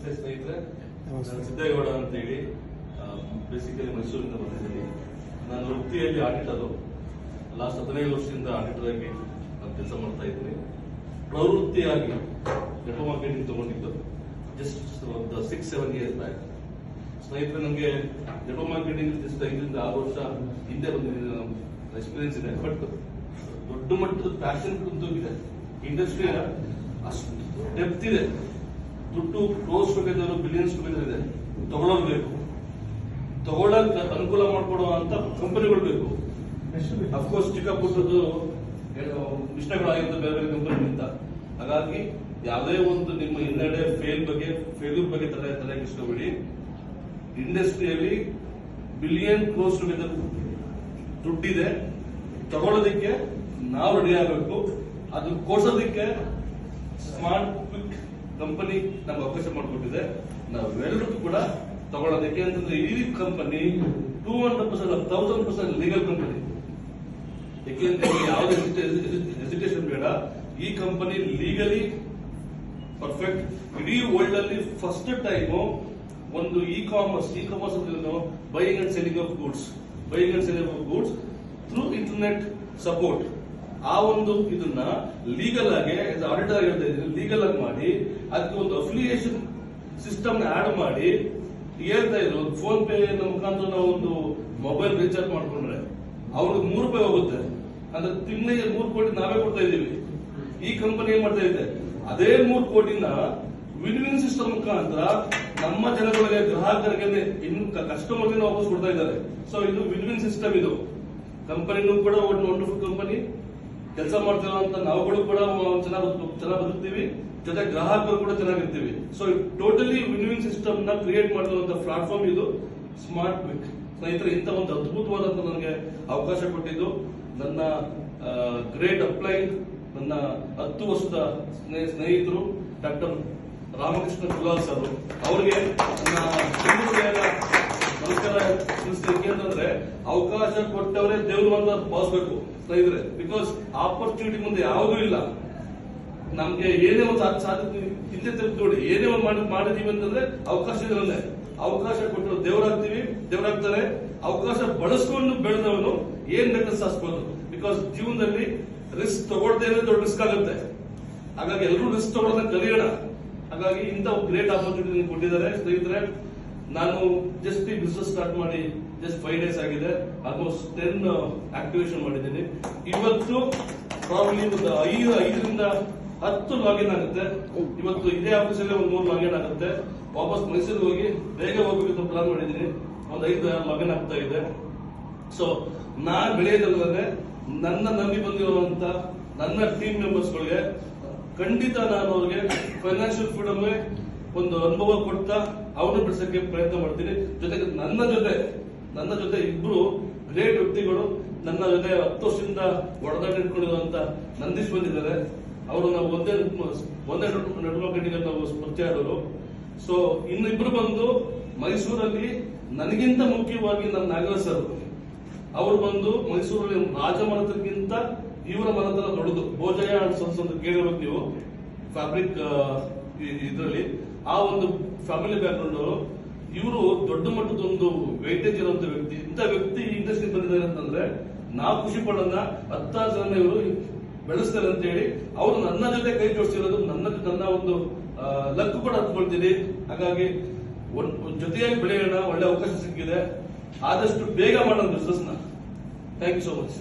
ನಮಸ್ತೆ ಸ್ನೇಹಿತರೆ, ನಾನು ಸಿದ್ದೇಗೌಡ ಅಂತ ಹೇಳಿ ಬೇಸಿಕಲಿ ಮೈಸೂರಿಂದ ಬಂದಿದ್ದೀನಿ. ನಾನು ವೃತ್ತಿಯಲ್ಲಿ ಆಡಿಟರು. ಲಾಸ್ಟ್ 15 ವರ್ಷದಿಂದ ಆಡಿಟರ್ ಆಗಿ ನಾನು ಕೆಲಸ ಮಾಡ್ತಾ ಇದ್ದೀನಿ. ಪ್ರವೃತ್ತಿಯಾಗಿ ನೆಟ್ವರ್ಕ್ ಮಾರ್ಕೆಟಿಂಗ್ ತಗೊಂಡಿದ್ದು ಜಸ್ಟ್ 6-7 ಇಯರ್ಸ್ ಬ್ಯಾಕ್. ಸ್ನೇಹಿತರೆ, ನನಗೆ ನೆಟ್ವರ್ಕ್ ಮಾರ್ಕೆಟಿಂಗ್ ಜಸ್ಟ್ 5-6 ವರ್ಷ ಹಿಂದೆ ಬಂದಿದ್ದೀನಿ. ಎಕ್ಸ್ಪೀರಿಯನ್ಸ್ ಇದೆ, ಬಟ್ ದೊಡ್ಡ ಮಟ್ಟದ ಪ್ಯಾಷನ್ ಕುಂತೋಗಿದೆ. ಇಂಡಸ್ಟ್ರಿ ಅಷ್ಟು ಡೆಪ್ತ್ ಇದೆ. ದುಡ್ಡು ಕ್ರೋಸ್ ಟುಗೆದರ್, ಬಿಲಿಯನ್ಸ್ ಟುಗೆದರ್ ಇದೆ. ತಗೊಳ್ಳೋರು ಬೇಕು, ತಗೊಳ್ಳಕ್ ಅನುಕೂಲ ಮಾಡಿಕೊಡುವಂತ ಕಂಪನಿಗಳು ಬೇಕು. ಅಫ್ಕೋರ್ಸ್ ಚಿಕ್ಕ ಪುಟ್ಟದ್ದು ಇಷ್ಟಗಳಾಗಿರುತ್ತೆ ಬೇರೆ ಬೇರೆ ಕಂಪನಿಗಿಂತ. ಹಾಗಾಗಿ ಯಾವುದೇ ಒಂದು ನಿಮ್ಮ ಹಿನ್ನಡೆ ಫೇಲ್ಯೂರ್ ಬಗ್ಗೆ ತಲೆ ಇಷ್ಟಬಿಡಿ. ಇಂಡಸ್ಟ್ರಿಯಲ್ಲಿ ಬಿಲಿಯನ್ ಕ್ರೋಸ್ ಟುಗೆದರ್ ದುಡ್ಡಿದೆ. ತಗೊಳ್ಳೋದಿಕ್ಕೆ ನಾವು ರೆಡಿ ಆಗಬೇಕು. ಅದು ಕೊಡ್ಸೋದಿಕ್ಕೆ ಸ್ಮಾರ್ಟ್ ಕ್ವಿಕ್ ಕಂಪನಿ ನಮ್ಗೆ ಅವಕಾಶ ಮಾಡಿಕೊಟ್ಟಿದೆ. ನಾವೆಲ್ಲರೂ ಕೂಡ ತಗೊಳ್ಳೋದಕ್ಕೆ. ಅಂತಂದ್ರೆ ಈ ಕಂಪನಿ 200% 1000% ಲೀಗಲ್ ಕಂಪನಿ. ಯಾಕೆಂದ್ರೆ ಯಾವುದೇ ಹೆಸಿಟೇಷನ್ ಬೇಡ. ಈ ಕಂಪನಿ ಲೀಗಲಿ ಪರ್ಫೆಕ್ಟ್. ಇಡೀ ವರ್ಲ್ಡ್ ಅಲ್ಲಿ ಫಸ್ಟ್ ಟೈಮ್ ಒಂದು E commerce buying and selling of goods through internet support. ಆ ಒಂದು ಇದನ್ನ ಲೀಗಲ್ ಆಗಿ ಆಡಿಟರ್ ಆಗಿ ಹೇಳ್ತಾ ಇದ್ದೀನಿ, ಲೀಗಲ್ ಆಗಿ ಮಾಡಿ ಅದಕ್ಕೆ ಒಂದು ಅಫಿಲಿಯೇಷನ್ ಸಿಸ್ಟಮ್ ಆಡ್ ಮಾಡಿ ಹೇಳ್ತಾ ಇದ್ರು. ಫೋನ್ ಪೇ ಮುಖಾಂತರ ನಾವು ಒಂದು ಮೊಬೈಲ್ ರೀಚಾರ್ಜ್ ಮಾಡ್ಕೊಂಡ್ರೆ ಅವ್ರಿಗೆ ₹3 ಹೋಗುತ್ತೆ. ಅಂದ್ರೆ ತಿಂಗಳಿಗೆ 3 ಕೋಟಿ ನಾವೇ ಕೊಡ್ತಾ ಇದ್ದೀವಿ. ಈ ಕಂಪನಿ ಏನ್ ಮಾಡ್ತಾ ಇದೆ, ಅದೇ 3 ಕೋಟಿನ ವಿನ್ ಸಿಸ್ಟಮ್ ಮುಖಾಂತರ ನಮ್ಮ ಜನಗಳಿಗೆ, ಗ್ರಾಹಕರಿಗೆ, ಇನ್ನು ಕಸ್ಟಮರ್ಗೆ ವಾಪಸ್ ಕೊಡ್ತಾ ಇದ್ದಾರೆ. ಸೊ ಇದು ವಿನ್ ಸಿಸ್ಟಮ್. ಇದು ಕಂಪನಿನೂ ಕೂಡ ಒಂದು ವಂಡರ್ಫುಲ್ ಕಂಪನಿ. ಕೆಲಸ ಮಾಡ್ತಿರುವಂತ ನಾವುಗಳು ಕೂಡ ಚೆನ್ನಾಗಿ ಬದುಕ್ತೀವಿ, ಜೊತೆ ಗ್ರಾಹಕರು ಕೂಡ ಚೆನ್ನಾಗಿರ್ತೀವಿ. ಸೊ ಟೋಟಲಿ ವಿನ್ ಸಿಸ್ಟಮ್ ನ ಕ್ರಿಯೇಟ್ ಮಾಡಿರುವಂತ ಪ್ಲಾಟ್ಫಾರ್ಮ್ ಇದು ಸ್ಮಾರ್ಟ್ ಕ್ವಿಕ್. ಸ್ನೇಹಿತರೆ, ಇಂಥ ಒಂದು ಅದ್ಭುತವಾದಂತ ನನಗೆ ಅವಕಾಶ ಕೊಟ್ಟಿದ್ದು ನನ್ನ ಗ್ರೇಟ್ ಅಪ್ಲೈನ್, ನನ್ನ 10 ವರ್ಷದ ಸ್ನೇಹಿತರು ಡಾಕ್ಟರ್ ರಾಮಕೃಷ್ಣ ಕುಲಾಲ್ ಸರ್. ಅವ್ರಿಗೆ ನನ್ನ ನಮಸ್ಕಾರ ತಿಳಿಸ್ತೀನಿ. ಅಂತಂದ್ರೆ ಅವಕಾಶ ಕೊಟ್ಟವರೇ ದೇವರು ಅಂತ ಭಾವಿಸ್ಬೇಕು ಸ್ನೇಹಿತರೆ. ಬಿಕಾಸ್ ಆಪರ್ಚುನಿಟಿ ಮುಂದೆ ಯಾವುದೂ ಇಲ್ಲ. ನಮ್ಗೆ ಏನೇ ಒಂದು ಸಾಧ್ಯತೆ ಹಿಂದೆ ತಿಳ್ಕೊಳ್ಳಿ, ಏನೇ ಒಂದು ಮಾಡಿದೀವಿ ಅಂತಂದ್ರೆ ಅವಕಾಶ ಇದ್ರಲ್ಲೇ. ಅವಕಾಶ ಕೊಟ್ಟರು ದೇವರಾಗ್ತಾರೆ. ಅವಕಾಶ ಬಳಸ್ಕೊಂಡು ಬೆಳೆದವನು ಏನ್ ಬೇಕಾದ್ರೆ ಸಾಧಿಸಬಹುದು. ಬಿಕಾಸ್ ಜೀವನದಲ್ಲಿ ರಿಸ್ಕ್ ತಗೊಳ್ದೇನೆ ದೊಡ್ಡ ರಿಸ್ಕ್ ಆಗುತ್ತೆ. ಹಾಗಾಗಿ ಎಲ್ಲರೂ ರಿಸ್ಕ್ ತಗೊಳ್ಳೋದನ್ನ ಕಲಿಯೋಣ. ಹಾಗಾಗಿ ಇಂಥ ಒಂದು ಗ್ರೇಟ್ ಆಪರ್ಚುನಿಟಿ ಕೊಟ್ಟಿದ್ದಾರೆ ಸ್ನೇಹಿತರೆ. ನಾನು ಜಸ್ಟ್ ಈ ಬಿಸ್ನೆಸ್ ಸ್ಟಾರ್ಟ್ ಮಾಡಿ ಜಸ್ಟ್ 5 ಡೇಸ್ ಆಗಿದೆ. ಆಲ್ಮೋಸ್ಟ್ 10 ಆಕ್ಟಿವೇಶನ್ ಮಾಡಿದ್ದೀನಿ. ಇವತ್ತು ಪ್ರಾಬ್ಲಿ ಒಂದು 5ರಿಂದ 10 ಲಾಗಿನ್ ಆಗುತ್ತೆ. ಇವತ್ತು ಇದೇ ಆಫೀಸಲ್ಲೇ ಒಂದು 3 ಲಾಗಿನ್ ಆಗುತ್ತೆ. ವಾಪಸ್ ಮೈಸೂರಿಗೆ ಹೋಗಿ ಬೇಗ ಹೋಗ್ಬೇಕಂತ ಪ್ಲಾನ್ ಮಾಡಿದ್ದೀನಿ. ಒಂದು 5 ಲಾಗಿನ್ ಆಗ್ತಾ ಇದೆ. ಸೊ ನಾನ್ ಬೆಳೆಯೋದಲ್ಲದೆ ನನ್ನ ನಂಬಿ ಬಂದಿರುವಂತ ನನ್ನ ಟೀಮ್ ಮೆಂಬರ್ಸ್ಗಳಿಗೆ ಖಂಡಿತ ನಾನು ಅವ್ರಿಗೆ ಫೈನಾನ್ಷಿಯಲ್ ಫ್ರೀಡಮ್ ಒಂದು ಅನುಭವ ಕೊಡ್ತಾ ಅವ್ರನ್ನ ಬಿಡಿಸಕ್ಕೆ ಪ್ರಯತ್ನ ಮಾಡ್ತೀನಿ. ಜೊತೆಗೆ ನನ್ನ ಜೊತೆ ಇಬ್ರು ಗ್ರೇಟ್ ವ್ಯಕ್ತಿಗಳು ನನ್ನ ಜೊತೆ 10 ವರ್ಷದಿಂದ ಒಡನಾಟ ಇಟ್ಕೊಂಡಿರುವಂತ ನಂದೀಶ್ ಬಂದಿದ್ದಾರೆ. ಅವರು ನಾವು ಒಂದೇ ನೆಟ್ವರ್ಕ್ ಮಾರ್ಕೆಟಿಂಗ್ ನಾವು ಪರಿಚಯ ಆಡೋರು. ಸೊ ಇನ್ನಿಬ್ರು ಬಂದು ಮೈಸೂರಲ್ಲಿ ನನಗಿಂತ ಮುಖ್ಯವಾಗಿ ನನ್ನ ನಾಗರಾಜ್ ಸರ್ ಅವರು ಬಂದು ಮೈಸೂರಲ್ಲಿ ರಾಜಮನೆತನಕ್ಕಿಂತ ಇವರ ಮನೆತನ ದೊಡ್ಡದು. ಭೋಜಯ ಅಂತ ಕೇಳಿರೋದು ನೀವು, ಫ್ಯಾಬ್ರಿಕ್ ಇದರಲ್ಲಿ. ಆ ಒಂದು ಫ್ಯಾಮಿಲಿ ಬ್ಯಾಕ್ಗ್ರೌಂಡ್ ಅವರು. ಇವರು ದೊಡ್ಡ ಮಟ್ಟದ ಒಂದು ವೈಟೇಜ್ ಇರುವಂತ ವ್ಯಕ್ತಿ. ಇಂಥ ವ್ಯಕ್ತಿ ಇಂಡಸ್ಟ್ರಿ ಬಂದಿದ್ದಾರೆ ಅಂತಂದ್ರೆ ನಾವು ಖುಷಿ ಪಡೋಣ. 10 ಜನ ಇವರು ಬೆಳೆಸ್ತಾರೆ ಅಂತ ಹೇಳಿ ಅವರು ನನ್ನ ಜೊತೆ ಕೈ ಜೋಡಿಸಿರೋದು ನನ್ನ ಒಂದು ಲಕ್ ಕೂಡ ಹತ್ಕೊಳ್ತೀನಿ. ಹಾಗಾಗಿ ಜೊತೆಯಾಗಿ ಬೆಳೆಯೋಣ. ಒಳ್ಳೆ ಅವಕಾಶ ಸಿಕ್ಕಿದೆ. ಆದಷ್ಟು ಬೇಗ ಮಾಡೋಣ ಬಿಸ್ನೆಸ್ ನ. Thank you so much.